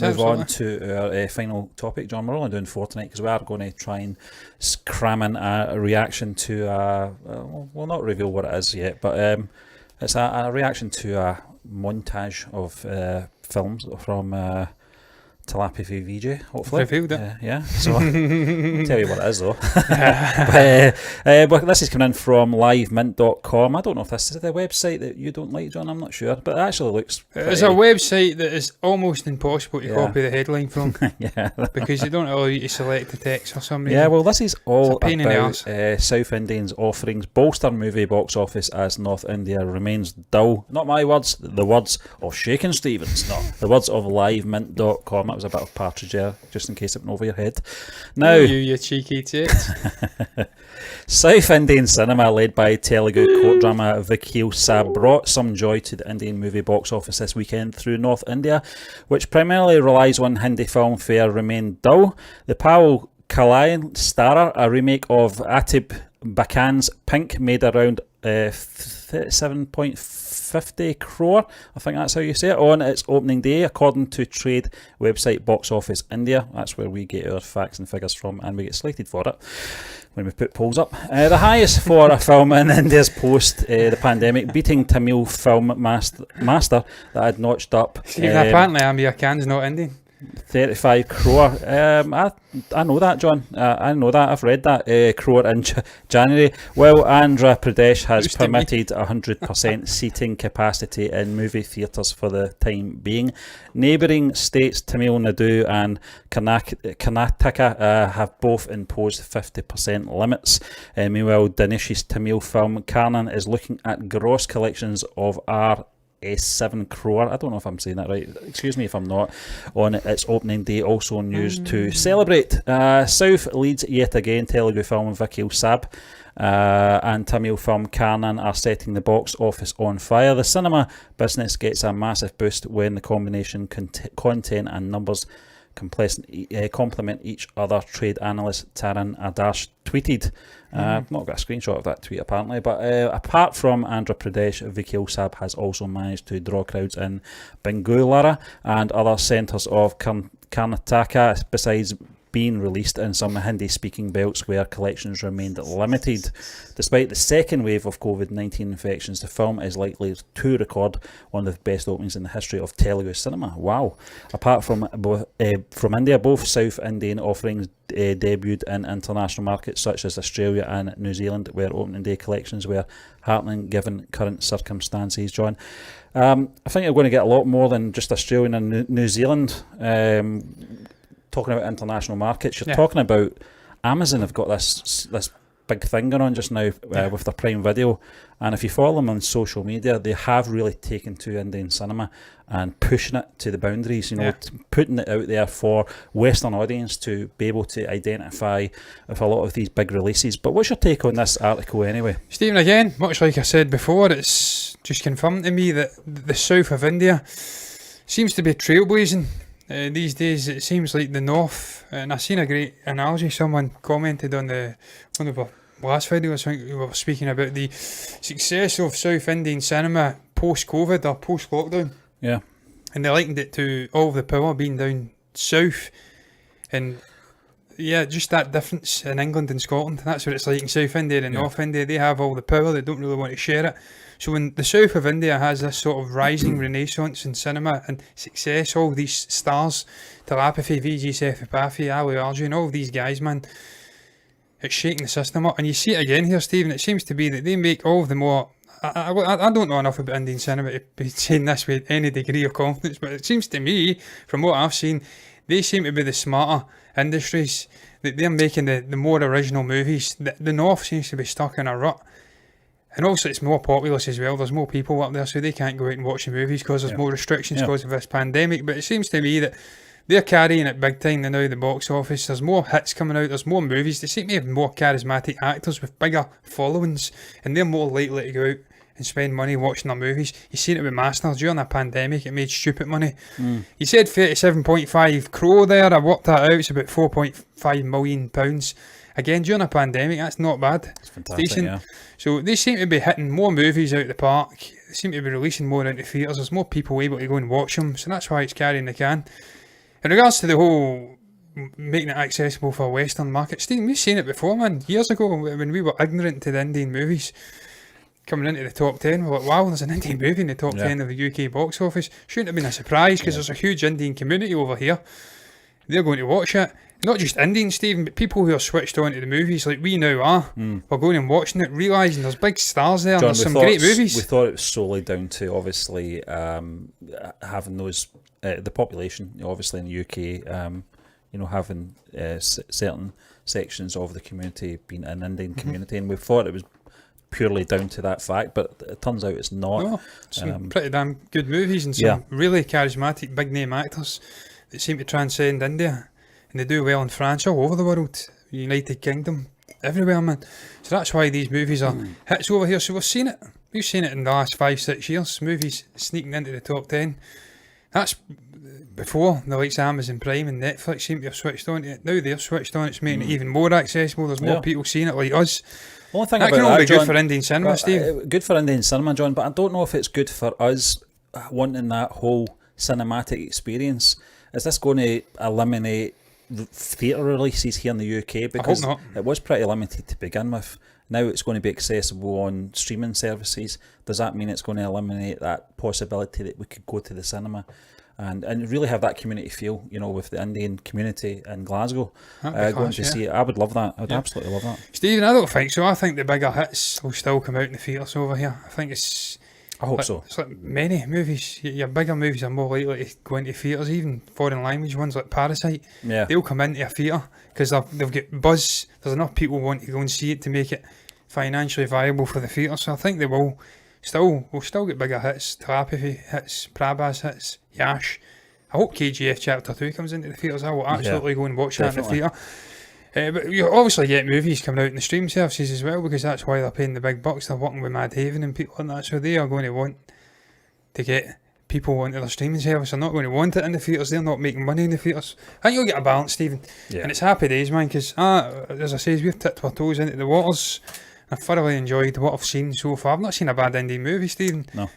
move on to our final topic, John. We're only doing 4 tonight because we are going to try and cram in a reaction to we'll not reveal what it is yet, but it's a reaction to a montage of films from Tilapia VJ, hopefully. Revealed it. Yeah, so I'll tell you what it is though. But this is coming in from livemint.com. I don't know if this is the website that you don't like, John, I'm not sure, but it actually looks It's a website that is almost impossible to copy the headline from. Yeah. Because you don't allow you to select the text for some reason. Yeah, well, this is all about South Indians' offerings. Bolster movie box office as North India remains dull. Not my words, the words of Shakin' Stevens. No, the words of livemint.com. That was a bit of partridge there, just in case it went over your head. Now, you cheeky tit. South Indian cinema, led by Telugu court drama Vakil Sab, brought some joy to the Indian movie box office this weekend through North India, which primarily relies on Hindi film fare, remained dull. The Pawal Kalyan Starer, a remake of Atib Bachchan's Pink, made around 37.50 crore, I think that's how you say it, on its opening day, according to trade website Box Office India. That's where we get our facts and figures from, and we get slated for it when we put polls up. The highest for a film in India's post the pandemic, beating Tamil film Master that had notched up. Apparently Amir Khan's not Indian. 35 crore. I know that, John. I know that. I've read that. Crore in January. Well, Andhra Pradesh has permitted 100% seating capacity in movie theatres for the time being. Neighbouring states Tamil Nadu and Karnataka have both imposed 50% limits. Meanwhile, Dinesh's Tamil film Karnan is looking at gross collections of S7 crore, I don't know if I'm saying that right, excuse me if I'm not, on its opening day. Also news to celebrate. South leads yet again. Telugu film Vakil Sab and Tamil film Karnan are setting the box office on fire. The cinema business gets a massive boost when the combination content and numbers complement each other, trade analyst Taran Adarsh tweeted. I've not got a screenshot of that tweet apparently, but apart from Andhra Pradesh, Vakil Sab has also managed to draw crowds in Bengaluru and other centres of Karnataka, besides being released in some Hindi-speaking belts where collections remained limited. Despite the second wave of COVID-19 infections, the film is likely to record one of the best openings in the history of Telugu cinema. Wow. Apart from India, both South Indian offerings debuted in international markets such as Australia and New Zealand, where opening day collections were happening given current circumstances, John. I think you're going to get a lot more than just Australia and New Zealand. Talking about international markets, you're talking about Amazon have got this big thing going on just now with their Prime Video, and if you follow them on social media, they have really taken to Indian cinema and pushing it to the boundaries, putting it out there for Western audience to be able to identify with a lot of these big releases. But what's your take on this article anyway? Stephen, again, much like I said before, it's just confirmed to me that the south of India seems to be trailblazing. These days it seems like the north, and I've seen a great analogy. Someone commented on one of our last videos, I think we were speaking about the success of South Indian cinema post-COVID or post-lockdown. Yeah. And they likened it to all of the power being down south. And yeah, just that difference in England and Scotland. That's what it's like in South India and North India. They have all the power, they don't really want to share it. So when the south of India has this sort of rising renaissance in cinema and success, all these stars, Tilapia, VG Sethupathi, Ali Arjun, all of these guys, man, it's shaking the system up. And you see it again here, Stephen, it seems to be that they make all of the more... I don't know enough about Indian cinema to be saying this with any degree of confidence, but it seems to me, from what I've seen, they seem to be the smarter industries, that they're making the more original movies. The north seems to be stuck in a rut. And also it's more populous as well, there's more people up there, so they can't go out and watch the movies because there's more restrictions because of this pandemic. But it seems to me that they're carrying it big time now, the box office. There's more hits coming out, there's more movies. They seem to have more charismatic actors with bigger followings, and they're more likely to go out and spend money watching their movies. You've seen it with Masters during the pandemic, it made stupid money. You said 37.5 crore there, I worked that out, it's about £4.5 million. Again, during a pandemic, that's not bad. It's fantastic, decent. yeah. So they seem to be hitting more movies out the park. They seem to be releasing more into theatres. There's more people able to go and watch them. So that's why it's carrying the can. In regards to the whole making it accessible for Western market, Stephen, we've seen it before, man. Years ago, when we were ignorant to the Indian movies coming into the top 10, we're like, wow, there's an Indian movie in the top 10 of the UK box office. Shouldn't have been a surprise, because there's a huge Indian community over here. They're going to watch it. Not just Indians, Stephen, but people who are switched on to the movies like we now are. We're going and watching it, realising there's big stars there, John, and there's some great movies. We thought it was solely down to, obviously, having those, the population, obviously, in the UK, having certain sections of the community being an Indian community, and we thought it was purely down to that fact, but it turns out it's not. No, some pretty damn good movies and some really charismatic, big-name actors that seem to transcend India. And they do well in France, all over the world, United Kingdom, everywhere, man. So that's why these movies are hits over here. So we've seen it. We've seen it in the last 5-6 years. Movies sneaking into the top 10. That's before the likes of Amazon Prime and Netflix seem to have switched on to it. Now they've switched on. It's making it even more accessible. There's more people seeing it like us. One thing that about can only be John, good for Indian cinema, Steve. Good for Indian cinema, John, but I don't know if it's good for us wanting that whole cinematic experience. Is this going to eliminate theatre releases here in the UK? Because I hope not. It was pretty limited to begin with. Now it's going to be accessible on streaming services. Does that mean it's going to eliminate that possibility that we could go to the cinema and really have that community feel, with the Indian community in Glasgow going to see it? I would love that. I would absolutely love that. Stephen, I don't think so. I think the bigger hits will still come out in the theatres over here. I think I hope so. It's like many movies. Your bigger movies are more likely to go into theatres, even foreign language ones like Parasite. Yeah. They'll come into a theatre because they've got buzz. There's enough people wanting to go and see it to make it financially viable for the theatre. So I think they will still get bigger hits. Telepathy hits, Prabhas hits, Yash. I hope KGF Chapter 2 comes into the theatres. I will absolutely go and watch that in the theatre. But you obviously get movies coming out in the stream services as well, because that's why they're paying the big bucks. They're working with Mad Haven and people like that, so they are going to want to get people onto their streaming service. They're not going to want it in the theatres. They're not making money in the theatres. I think you'll get a balance, Stephen. And it's happy days, man, because as I say, we've tipped our toes into the waters. I've thoroughly enjoyed what I've seen so far. I've not seen a bad Indian movie, Stephen. No.